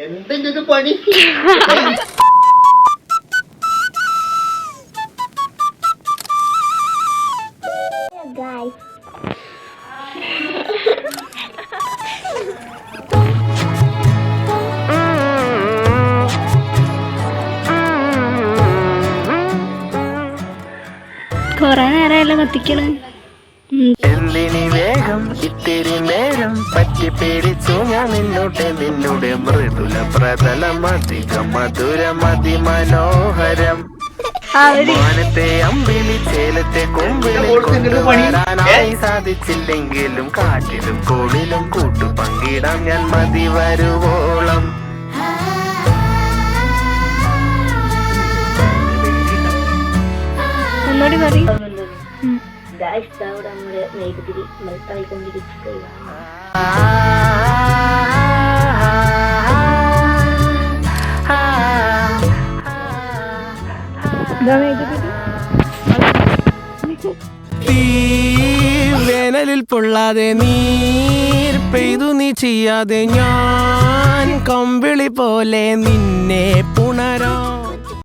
എന്തെങ്കിലും പണി കൊറേ നേരമല്ലോ കത്തിക്കണ്. എന്തിനി വേഗം ഇത്തിരി നേരം പറ്റി പേടിച്ചു ഞാൻ നിന്നുടെ മൃദുല പ്രതലം അധികം മധുരം അതിമനോഹരം മാനത്തെ അമ്പിളി ചേലത്തെ കൊമ്പിളി കൊണ്ടുവരാനായി സാധിച്ചില്ലെങ്കിലും കാട്ടിലും കോടിലും കൂട്ടു പങ്കിടാം ഞാൻ മതി വരുവോളം. ഒന്നോടി പറയും. നമ്മുടെ മേഘത്തിരി മെൽട്ടായിക്കൊണ്ടിരിക്കുകയാണ്. വേനലിൽ പൊള്ളാതെ നീർ പെയ്തു നീ ചെയ്യാതെ ഞാൻ കമ്പിളി പോലെ നിന്നെ പുണരാ.